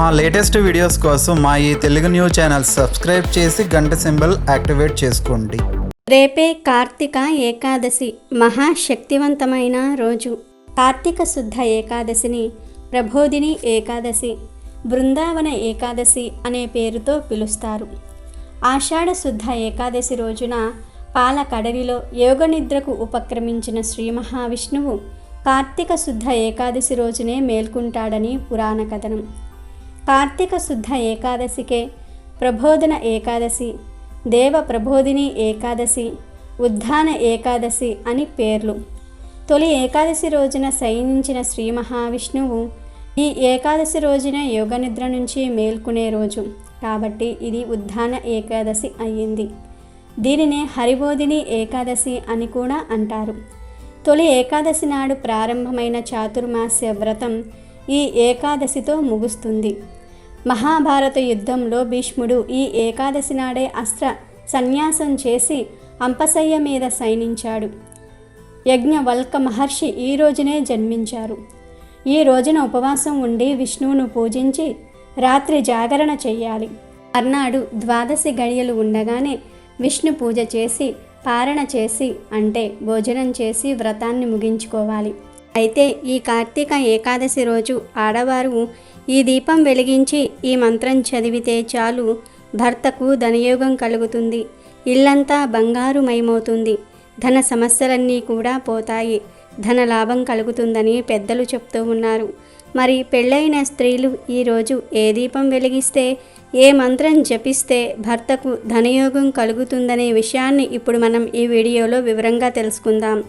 మా latest videos కోసం మా ఈ తెలుగు న్యూస్ ఛానల్ సబ్స్క్రైబ్ చేసి గంట సింబల్ యాక్టివేట్ చేసుకోండి. రేపే కార్తీక ఏకాదశి మహాశక్తివంతమైన రోజు. కార్తీక శుద్ధ ఏకాదశిని ప్రభోదిని ఏకాదశి, బృందావన ఏకాదశి అనే పేరుతో పిలుస్తారు. ఆషాఢ శుద్ధ ఏకాదశి రోజున పాలకడలిలో యోగనిద్రకు ఉపక్రమించిన శ్రీ మహావిష్ణువు కార్తీక శుద్ధ ఏకాదశి రోజునే మేల్కుంటాడని పురాణ కథనం. కార్తీక శుద్ధ ఏకాదశికే ప్రభోదన ఏకాదశి, దేవ ప్రబోధిని ఏకాదశి, ఉద్ధాన ఏకాదశి అని పేర్లు. తొలి ఏకాదశి రోజున శయనించిన శ్రీ మహావిష్ణువు ఈ ఏకాదశి రోజున యోగనిద్ర నుంచి మేల్కొనే రోజు కాబట్టి ఇది ఉద్ధాన ఏకాదశి అయ్యింది. దీనినే హరిబోధిని ఏకాదశి అని కూడా అంటారు. తొలి ఏకాదశి నాడు ప్రారంభమైన చాతుర్మాస్య వ్రతం ఈ ఏకాదశితో ముగుస్తుంది. మహాభారత యుద్ధంలో భీష్ముడు ఈ ఏకాదశి నాడే అస్త్ర సన్యాసం చేసి అంపశయ్య మీద శయనించాడు. యజ్ఞవల్క మహర్షి ఈ రోజునే జన్మించారు. ఈ రోజున ఉపవాసం ఉండి విష్ణువును పూజించి రాత్రి జాగరణ చెయ్యాలి. మర్నాడు ద్వాదశి గడియలు ఉండగానే విష్ణు పూజ చేసి పారణ చేసి అంటే భోజనం చేసి వ్రతాన్ని ముగించుకోవాలి. అయితే ఈ కార్తీక ఏకాదశి రోజు ఆడవారు ఈ దీపం వెలిగించి ఈ మంత్రం చదివితే చాలు భర్తకు ధనయోగం కలుగుతుంది, ఇల్లంతా బంగారుమయమవుతుంది, ధన సమస్యలన్నీ కూడా పోతాయి, ధన లాభం కలుగుతుందని పెద్దలు చెప్తూ ఉన్నారు. మరి పెళ్ళైన స్త్రీలు ఈరోజు ఏ దీపం వెలిగిస్తే, ఏ మంత్రం జపిస్తే భర్తకు ధనయోగం కలుగుతుందనే విషయాన్ని ఇప్పుడు మనం ఈ వీడియోలో వివరంగా తెలుసుకుందాం.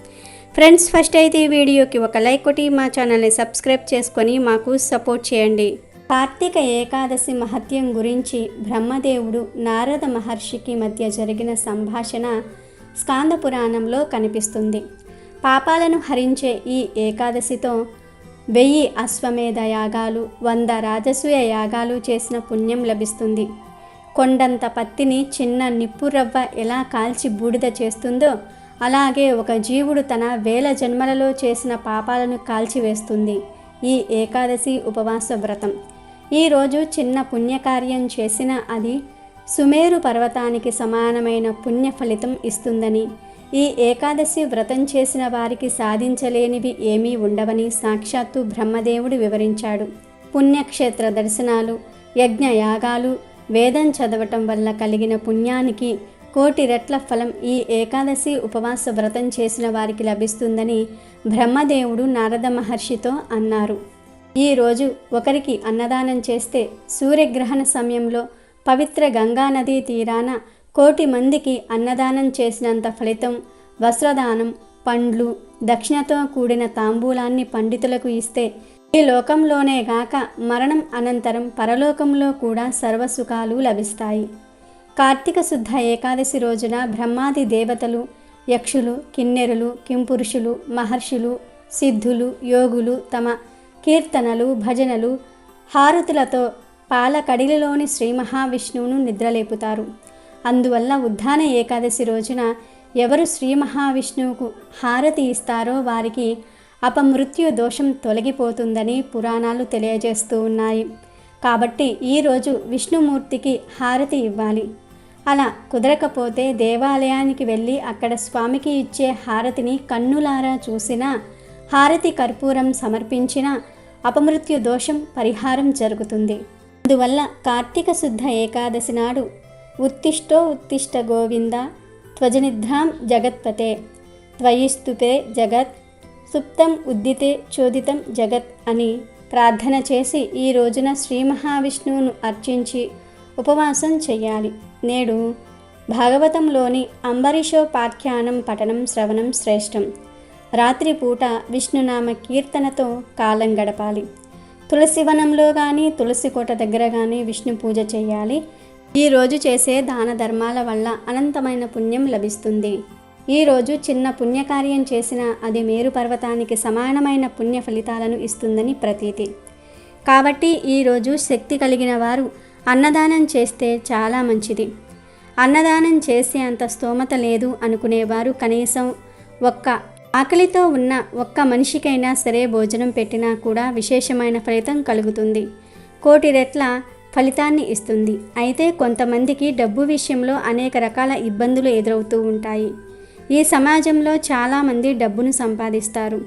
ఫ్రెండ్స్, ఫస్ట్ అయితే ఈ వీడియోకి ఒక లైక్ కొట్టి మా ఛానల్ని సబ్స్క్రైబ్ చేసుకొని మాకు సపోర్ట్ చేయండి. కార్తీక ఏకాదశి మహత్యం గురించి బ్రహ్మదేవుడు నారద మహర్షికి మధ్య జరిగిన సంభాషణ స్కాంద పురాణంలో కనిపిస్తుంది. పాపాలను హరించే ఈ ఏకాదశితో 1000 అశ్వమేధ యాగాలు, 100 రాజసూయ యాగాలు చేసిన పుణ్యం లభిస్తుంది. కొండంత పత్తిని చిన్న నిప్పు రవ్వ ఎలా కాల్చి బూడిద చేస్తుందో అలాగే ఒక జీవుడు తన 1000 జన్మలలో చేసిన పాపాలను కాల్చివేస్తుంది ఈ ఏకాదశి ఉపవాస వ్రతం. ఈరోజు చిన్న పుణ్యకార్యం చేసినా అది సుమేరు పర్వతానికి సమానమైన పుణ్య ఫలితం ఇస్తుందని, ఈ ఏకాదశి వ్రతం చేసిన వారికి సాధించలేనివి ఏమీ ఉండవని సాక్షాత్తు బ్రహ్మదేవుడు వివరించాడు. పుణ్యక్షేత్ర దర్శనాలు, యజ్ఞ యాగాలు, వేదం చదవటం వల్ల కలిగిన పుణ్యానికి 1,000,000 రెట్ల ఫలం ఈ ఏకాదశి ఉపవాస వ్రతం చేసిన వారికి లభిస్తుందని బ్రహ్మదేవుడు నారద మహర్షితో అన్నారు. ఈరోజు ఒకరికి అన్నదానం చేస్తే సూర్యగ్రహణ సమయంలో పవిత్ర గంగానదీ తీరాన 1,000,000 మందికి అన్నదానం చేసినంత ఫలితం. వస్త్రదానం, పండ్లు, దక్షిణతో కూడిన తాంబూలాన్ని పండితులకు ఇస్తే ఈ లోకంలోనే గాక మరణం అనంతరం పరలోకంలో కూడా సర్వసుఖాలు లభిస్తాయి. కార్తీక శుద్ధ ఏకాదశి రోజున బ్రహ్మాది దేవతలు, యక్షులు, కిన్నెరులు, కింపురుషులు, మహర్షులు, సిద్ధులు, యోగులు తమ కీర్తనలు, భజనలు, హారతులతో పాలకడిలిలోని శ్రీ మహావిష్ణువును నిద్రలేపుతారు. అందువల్ల ఉద్ధాన ఏకాదశి రోజున ఎవరు శ్రీ మహావిష్ణువుకు హారతి ఇస్తారో వారికి అపమృత్యు దోషం తొలగిపోతుందని పురాణాలు తెలియజేస్తూ ఉన్నాయి. కాబట్టి ఈరోజు విష్ణుమూర్తికి హారతి ఇవ్వాలి. అలా కుదరకపోతే దేవాలయానికి వెళ్ళి అక్కడ స్వామికి ఇచ్చే హారతిని కన్నులారా చూసినా, హారతి కర్పూరం సమర్పించినా అపమృత్యు దోషం పరిహారం జరుగుతుంది. అందువల్ల కార్తీక శుద్ధ ఏకాదశి నాడు ఉత్తిష్టో ఉత్తిష్ట గోవింద త్వజనిద్రాం జగత్పతే త్వయిస్తుతే జగత్ సుప్తం ఉద్దితే చోదితం జగత్ అని ప్రార్థన చేసి ఈ రోజున శ్రీ మహావిష్ణువును అర్చించి ఉపవాసం చెయ్యాలి. నేడు భాగవతంలోని అంబరీషోపాఖ్యానం పఠనం శ్రవణం శ్రేష్టం. రాత్రిపూట విష్ణునామ కీర్తనతో కాలం గడపాలి. తులసివనంలో కానీ తులసి కోట దగ్గర కానీ విష్ణు పూజ చేయాలి. ఈరోజు చేసే దాన ధర్మాల వల్ల అనంతమైన పుణ్యం లభిస్తుంది. ఈరోజు చిన్న పుణ్యకార్యం చేసినా అది మేరు పర్వతానికి సమానమైన పుణ్య ఫలితాలను ఇస్తుందని ప్రతీతి. కాబట్టి ఈరోజు శక్తి కలిగిన వారు అన్నదానం చేస్తే చాలా మంచిది. అన్నదానం చేసే అంత స్తోమత లేదు అనుకునేవారు కనీసం ఆకలితో ఉన్న ఒక్క మనిషికైనా సరే భోజనం పెట్టినా కూడా విశేషమైన ఫలితం కలుగుతుంది. కోటి రెట్ల ఫలితాన్ని ఇస్తుంది. అయితే కొంతమందికి డబ్బు విషయంలో అనేక రకాల ఇబ్బందులు ఎదురవుతూ ఉంటాయి. ఈ సమాజంలో చాలామంది డబ్బును సంపాదిస్తారు.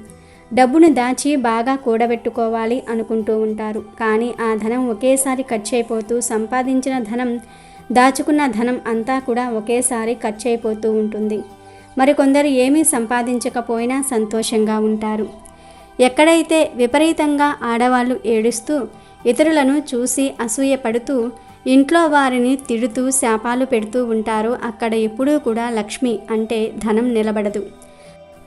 డబ్బును దాచి బాగా కూడబెట్టుకోవాలి అనుకుంటూ ఉంటారు. కానీ ఆ ధనం ఒకేసారి ఖర్చు అయిపోతూ, సంపాదించిన ధనం, దాచుకున్న ధనం అంతా కూడా ఒకేసారి ఖర్చు అయిపోతూ ఉంటుంది. మరికొందరు ఏమీ సంపాదించకపోయినా సంతోషంగా ఉంటారు. ఎక్కడైతే విపరీతంగా ఆడవాళ్ళు ఏడుస్తూ, ఇతరులను చూసి అసూయపడుతూ, ఇంట్లో వారిని తిడుతూ శాపాలు పెడుతూ ఉంటారో అక్కడ ఎప్పుడూ కూడా లక్ష్మి అంటే ధనం నిలబడదు.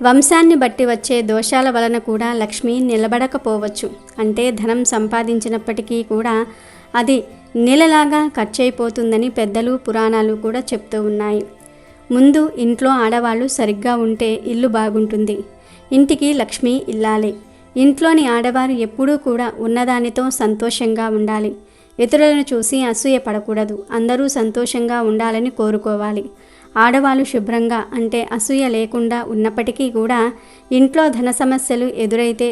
వంశాన్ని బట్టి వచ్చే దోషాల వలన కూడా లక్ష్మి నిలబడకపోవచ్చు. అంటే ధనం సంపాదించినప్పటికీ కూడా అది నీళ్ళలాగా ఖర్చయిపోతుందని పెద్దలు పురాణాలు కూడా చెప్తూ ఉన్నాయి. ముందు ఇంట్లో ఆడవాళ్ళు సరిగ్గా ఉంటే ఇల్లు బాగుంటుంది. ఇంటికి లక్ష్మి ఇల్లాలే. ఇంట్లోని ఆడవారు ఎప్పుడూ కూడా ఉన్నదానితో సంతోషంగా ఉండాలి. ఇతరులను చూసి అసూయ పడకూడదు. అందరూ సంతోషంగా ఉండాలని కోరుకోవాలి. ఆడవాళ్ళు శుభ్రంగా అంటే అసూయ లేకుండా ఉన్నప్పటికీ కూడా ఇంట్లో ధన సమస్యలు ఎదురైతే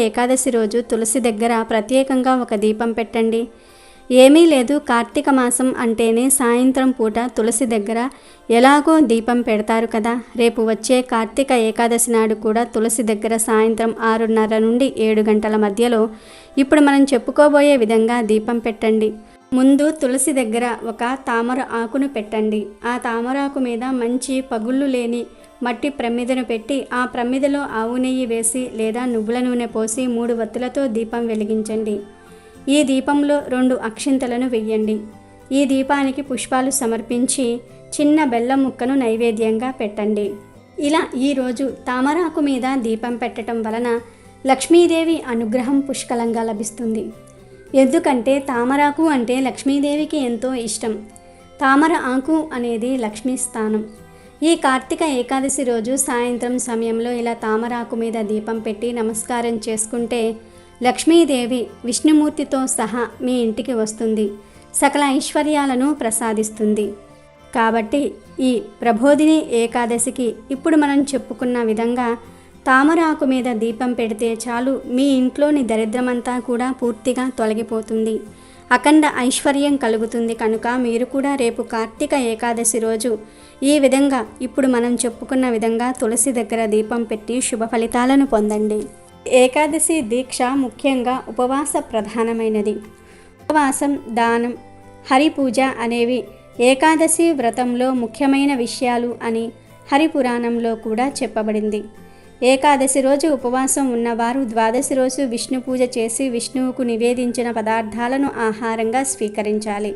ఏకాదశి రోజు తులసి దగ్గర ప్రత్యేకంగా ఒక దీపం పెట్టండి. ఏమీ లేదు, కార్తీక మాసం అంటేనే సాయంత్రం పూట తులసి దగ్గర ఎలాగో దీపం పెడతారు కదా. రేపు వచ్చే కార్తీక ఏకాదశి నాడు కూడా తులసి దగ్గర సాయంత్రం 6:30 నుండి 7 గంటల మధ్యలో ఇప్పుడు మనం చెప్పుకోబోయే విధంగా దీపం పెట్టండి. ముందు తులసి దగ్గర ఒక తామర ఆకును పెట్టండి. ఆ తామరాకు మీద మంచి పగుళ్ళు లేని మట్టి ప్రమిదను పెట్టి ఆ ప్రమిదలో ఆవు నెయ్యి వేసి లేదా నువ్వుల నూనె పోసి 3 వత్తులతో దీపం వెలిగించండి. ఈ దీపంలో 2 అక్షింతలను వెయ్యండి. ఈ దీపానికి పుష్పాలు సమర్పించి చిన్న బెల్లం ముక్కను నైవేద్యంగా పెట్టండి. ఇలా ఈరోజు తామరాకు మీద దీపం పెట్టడం వలన లక్ష్మీదేవి అనుగ్రహం పుష్కలంగా లభిస్తుంది. ఎందుకంటే తామరాకు అంటే లక్ష్మీదేవికి ఎంతో ఇష్టం. తామర ఆకు అనేది లక్ష్మీ స్థానం. ఈ కార్తీక ఏకాదశి రోజు సాయంత్రం సమయంలో ఇలా తామరాకు మీద దీపం పెట్టి నమస్కారం చేసుకుంటే లక్ష్మీదేవి విష్ణుమూర్తితో సహా మీ ఇంటికి వస్తుంది. సకల ఐశ్వర్యాలను ప్రసాదిస్తుంది. కాబట్టి ఈ ప్రభోదిని ఏకాదశికి ఇప్పుడు మనం చెప్పుకున్న విధంగా తామరాకు మీద దీపం పెడితే చాలు, మీ ఇంట్లోని దరిద్రమంతా కూడా పూర్తిగా తొలగిపోతుంది. అఖండ ఐశ్వర్యం కలుగుతుంది. కనుక మీరు కూడా రేపు కార్తీక ఏకాదశి రోజు ఈ విధంగా ఇప్పుడు మనం చెప్పుకున్న విధంగా తులసి దగ్గర దీపం పెట్టి శుభ ఫలితాలను పొందండి. ఏకాదశి దీక్ష ముఖ్యంగా ఉపవాస ప్రధానమైనది. ఉపవాసం, దానం, హరిపూజ అనేవి ఏకాదశి వ్రతంలో ముఖ్యమైన విషయాలు అని హరిపురాణంలో కూడా చెప్పబడింది. ఏకాదశి రోజు ఉపవాసం ఉన్నవారు ద్వాదశి రోజు విష్ణు పూజ చేసి విష్ణువుకు నివేదించిన పదార్థాలను ఆహారంగా స్వీకరించాలి.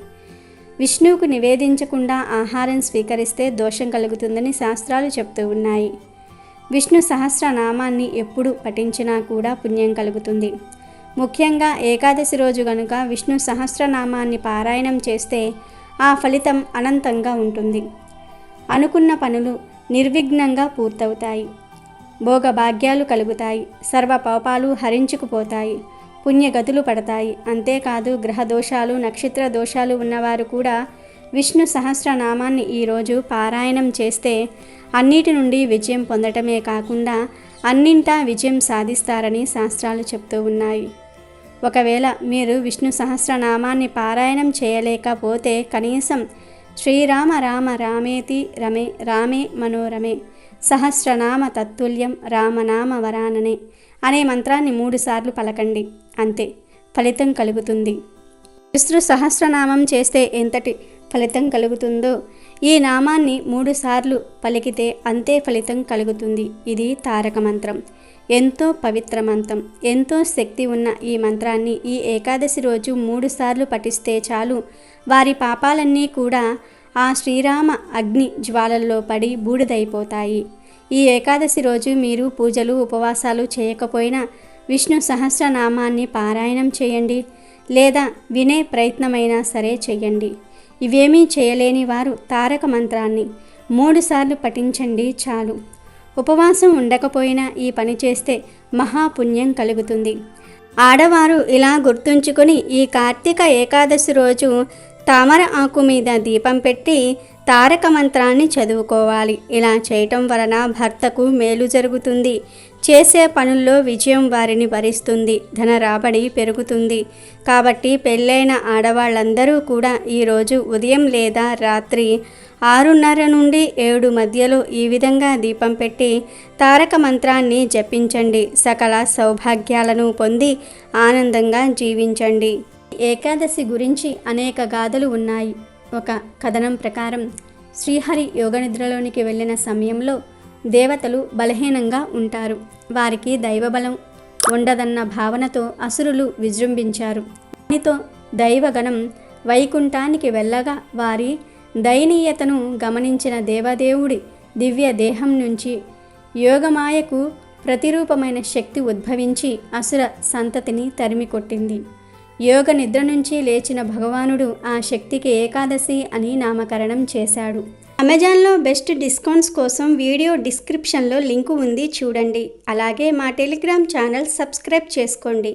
విష్ణువుకు నివేదించకుండా ఆహారం స్వీకరిస్తే దోషం కలుగుతుందని శాస్త్రాలు చెప్తూ ఉన్నాయి. విష్ణు సహస్రనామాన్ని ఎప్పుడు పఠించినా కూడా పుణ్యం కలుగుతుంది. ముఖ్యంగా ఏకాదశి రోజు గనుక విష్ణు సహస్రనామాన్ని పారాయణం చేస్తే ఆ ఫలితం అనంతంగా ఉంటుంది. అనుకున్న పనులు నిర్విఘ్నంగా పూర్తవుతాయి. భోగభాగ్యాలు కలుగుతాయి. సర్వ పాపాలు హరించుకుపోతాయి. పుణ్యగతులు పడతాయి. అంతేకాదు గ్రహ దోషాలు, నక్షత్ర దోషాలు ఉన్నవారు కూడా విష్ణు సహస్రనామాన్ని ఈరోజు పారాయణం చేస్తే అన్నిటి నుండి విజయం పొందటమే కాకుండా అన్నింటా విజయం సాధిస్తారని శాస్త్రాలు చెప్తూ ఉన్నాయి. ఒకవేళ మీరు విష్ణు సహస్రనామాన్ని పారాయణం చేయలేకపోతే కనీసం శ్రీరామ రామ రామేతి రమే రామే మనోరమే సహస్రనామ తత్తుల్యం రామనామ వరాననే అనే మంత్రాన్ని 3 సార్లు పలకండి. అంతే, ఫలితం కలుగుతుంది. విష్ణు సహస్రనామం చేస్తే ఎంతటి ఫలితం కలుగుతుందో ఈ నామాన్ని 3 సార్లు పలికితే అంతే ఫలితం కలుగుతుంది. ఇది తారక మంత్రం. ఎంతో పవిత్ర మంత్రం, ఎంతో శక్తి ఉన్న ఈ మంత్రాన్ని ఈ ఏకాదశి రోజు 3 సార్లు పఠిస్తే చాలు, వారి పాపాలన్నీ కూడా ఆ శ్రీరామ అగ్ని జ్వాలల్లో పడి బూడిదైపోతాయి. ఈ ఏకాదశి రోజు మీరు పూజలు, ఉపవాసాలు చేయకపోయినా విష్ణు సహస్రనామాన్ని పారాయణం చేయండి, లేదా వినే ప్రయత్నమైనా సరే చెయ్యండి. ఇవేమీ చేయలేని వారు తారక మంత్రాన్ని 3 సార్లు పఠించండి చాలు. ఉపవాసం ఉండకపోయినా ఈ పని చేస్తే మహాపుణ్యం కలుగుతుంది. ఆడవారు ఇలా గుర్తుంచుకొని ఈ కార్తీక ఏకాదశి రోజు తామర ఆకు మీద దీపం పెట్టి తారక మంత్రాన్ని చదువుకోవాలి. ఇలా చేయటం వలన భర్తకు మేలు జరుగుతుంది. చేసే పనుల్లో విజయం వారిని వరిస్తుంది. ధన రాబడి పెరుగుతుంది. కాబట్టి పెళ్ళైన ఆడవాళ్ళందరూ కూడా ఈరోజు ఉదయం లేదా రాత్రి 6:30 నుండి 7 మధ్యలో ఈ విధంగా దీపం పెట్టి తారక మంత్రాన్ని జపించండి. సకల సౌభాగ్యాలను పొంది ఆనందంగా జీవించండి. ఏకాదశి గురించి అనేక గాథలు ఉన్నాయి. ఒక కథనం ప్రకారం శ్రీహరి యోగనిద్రలోనికి వెళ్ళిన సమయంలో దేవతలు బలహీనంగా ఉంటారు. వారికి దైవబలం ఉండదన్న భావనతో అసురులు విజృంభించారు. దానితో దైవగణం వైకుంఠానికి వెళ్ళగా వారి దయనీయతను గమనించిన దేవదేవుడి దివ్య దేహం నుంచి యోగమాయకు ప్రతిరూపమైన శక్తి ఉద్భవించి అసుర సంతతిని తరిమికొట్టింది. యోగ నిద్ర నుంచి లేచిన భగవానుడు ఆ శక్తికి ఏకాదశి అని నామకరణం చేశాడు. అమెజాన్లో బెస్ట్ డిస్కౌంట్స్ కోసం వీడియో డిస్క్రిప్షన్లో లింకు ఉంది, చూడండి. అలాగే మా టెలిగ్రామ్ ఛానల్ సబ్స్క్రైబ్ చేసుకోండి.